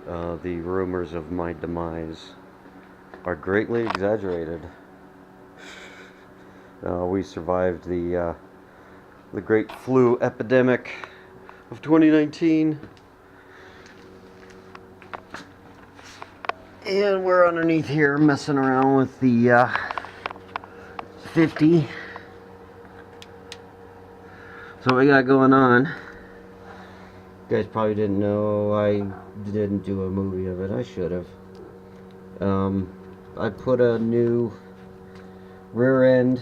the rumors of my demise are greatly exaggerated. We survived the great flu epidemic of 2019, and we're underneath here messing around with the 50. So what we got going on? You guys probably didn't know I didn't do a movie of it. I should have. I put a new rear end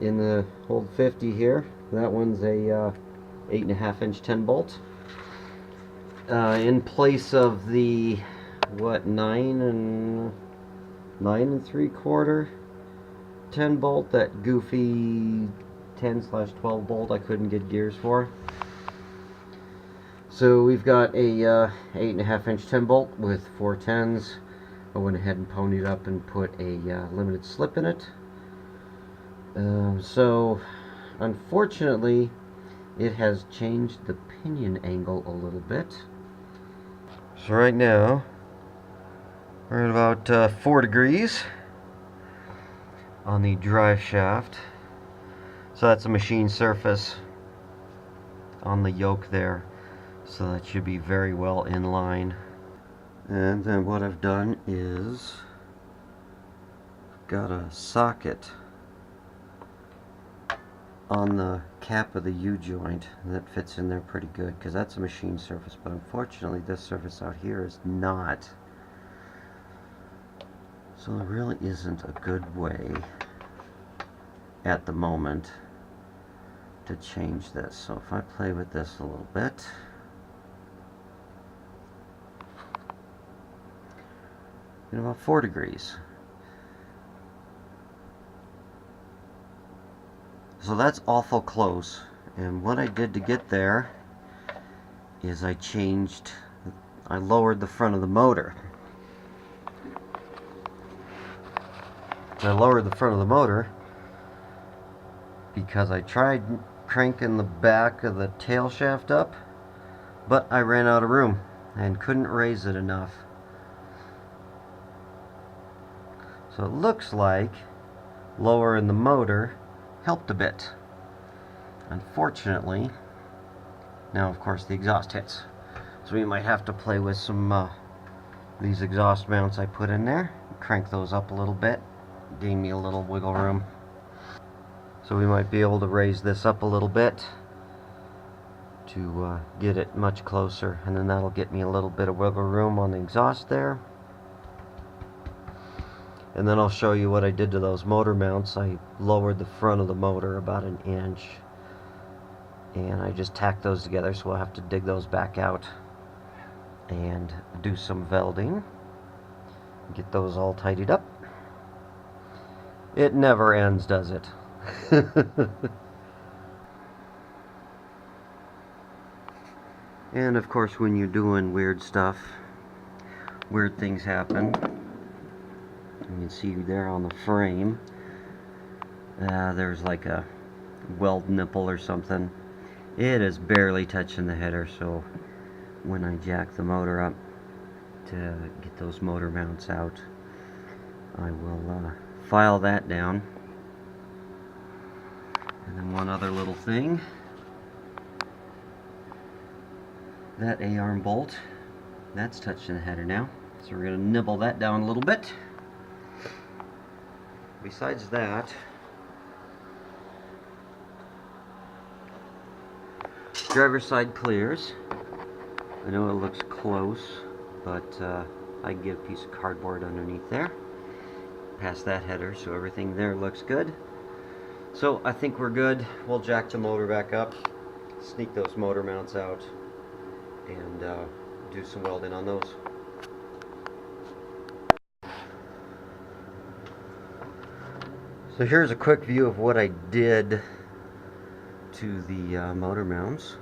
in the old 50 here. That one's a 8.5 inch 10 bolt. In place of the 9 3/4 10 bolt, that goofy 10/12 bolt I couldn't get gears for. So we've got a 8.5 inch 10 bolt with 4 10s. I went ahead and ponied up and put a limited slip in it. So unfortunately it has changed the pinion angle a little bit. So right now we're at about 4 degrees on the drive shaft. So that's a machine surface on the yoke there. So that should be very well in line. And then what I've done is got a socket on the cap of the U-joint that fits in there pretty good, because that's a machine surface, but unfortunately this surface out here is not. So there really isn't a good way at the moment to change this. So if I play with this a little bit, in about 4 degrees. So that's awful close, and what I did to get there is I lowered the front of the motor. I lowered the front of the motor because I tried cranking the back of the tail shaft up, but I ran out of room and couldn't raise it enough. So it looks like lowering the motor helped a bit. Unfortunately, now of course the exhaust hits. So we might have to play with some these exhaust mounts I put in there. Crank those up a little bit. Gain me a little wiggle room. So we might be able to raise this up a little bit to get it much closer, and then that'll get me a little bit of wiggle room on the exhaust there. And then I'll show you what I did to those motor mounts. I lowered the front of the motor about 1 inch, and I just tacked those together, so we'll have to dig those back out and do some welding, get those all tidied up. It never ends, does it? And of course, when you're doing weird stuff, weird things happen. You can see there on the frame, there's like a weld nipple or something. It is barely touching the header, so when I jack the motor up to get those motor mounts out, I will file that down. And then one other little thing, that A-arm bolt, that's touching the header now, so we're going to nibble that down a little bit. Besides that, driver's side clears. I know it looks close, but I can get a piece of cardboard underneath there. Past that header, so everything there looks good. So I think we're good. We'll jack the motor back up, sneak those motor mounts out, and do some welding on those. So here's a quick view of what I did to the motor mounts.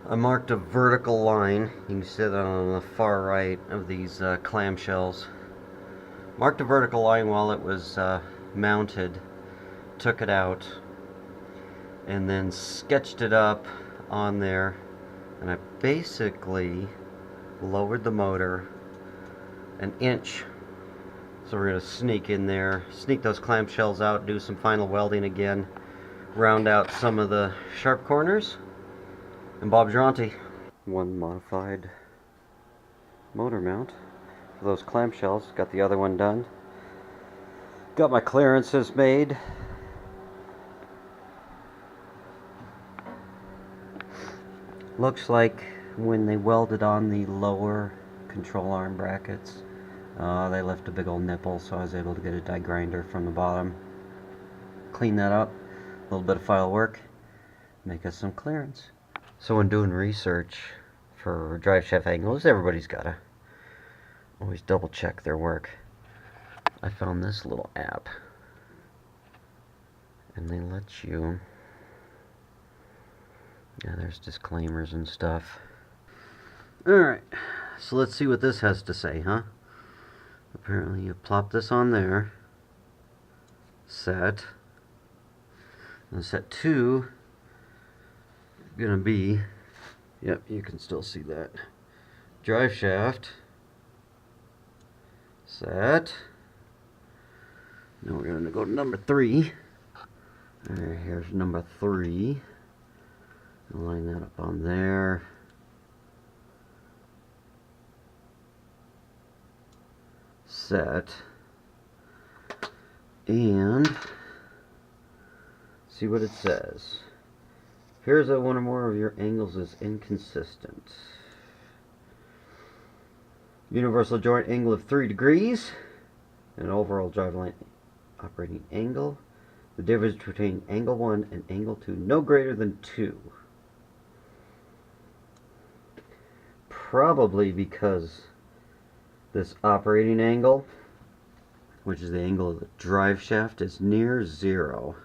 I marked a vertical line. You can see that on the far right of these clamshells. Marked a vertical line while it was mounted, took it out, and then sketched it up on there And I basically lowered the motor an inch. So we're going to sneak in there, sneak those clamshells out, do some final welding again, round out some of the sharp corners, and Bob's your auntie. One modified motor mount for those clamshells. Got the other one done. Got my clearances made. Looks like when they welded on the lower control arm brackets, they left a big old nipple, so I was able to get a die grinder from the bottom, clean that up, a little bit of file work, make us some clearance. So when doing research for drive shaft angles, everybody's gotta always double check their work. I found this little app, and they let you, yeah, there's disclaimers and stuff. Alright, so let's see what this has to say, huh? Apparently you plop this on there, set, and set 2 gonna be, yep, you can still see that, drive shaft, set. Now we're gonna go to number 3. Alright, here's number 3. Line that up on there. Set. And see what it says. Here's that one or more of your angles is inconsistent. Universal joint angle of 3 degrees. And overall drive line operating angle. The difference between angle 1 and angle 2 no greater than 2. Probably because this operating angle, which is the angle of the drive shaft, is near 0.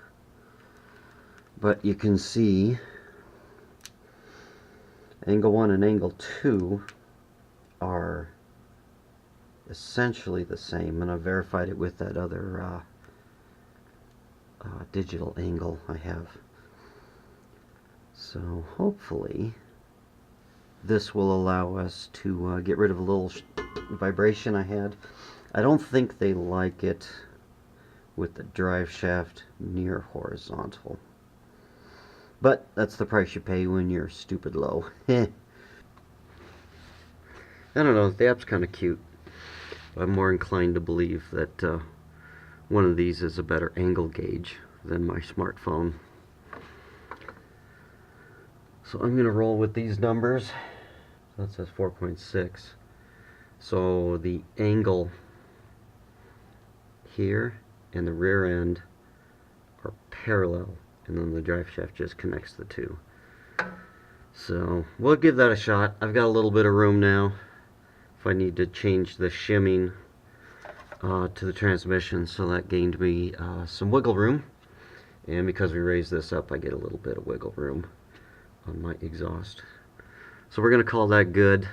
But you can see angle 1 and angle 2 are essentially the same, and I verified it with that other digital angle I have. So hopefully this will allow us to get rid of a little vibration I had. I don't think they like it with the drive shaft near horizontal, but that's the price you pay when you're stupid low. I don't know, the app's kind of cute. I'm more inclined to believe that one of these is a better angle gauge than my smartphone. So I'm going to roll with these numbers. That says 4.6. So the angle here and the rear end are parallel, and then the drive shaft just connects the two. So we'll give that a shot. I've got a little bit of room now. If I need to change the shimming to the transmission, so that gained me some wiggle room. And because we raised this up, I get a little bit of wiggle room on my exhaust. So we're going to call that good.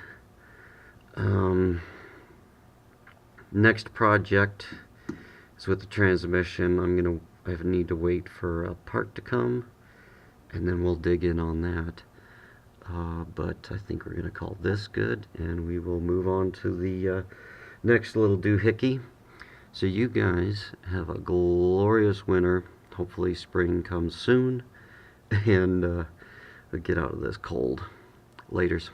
Next project is with the transmission. I need to wait for a part to come, and then we'll dig in on that. But I think we're going to call this good, and we will move on to the next little doohickey. So you guys have a glorious winter. Hopefully spring comes soon, and get out of this cold. Laters.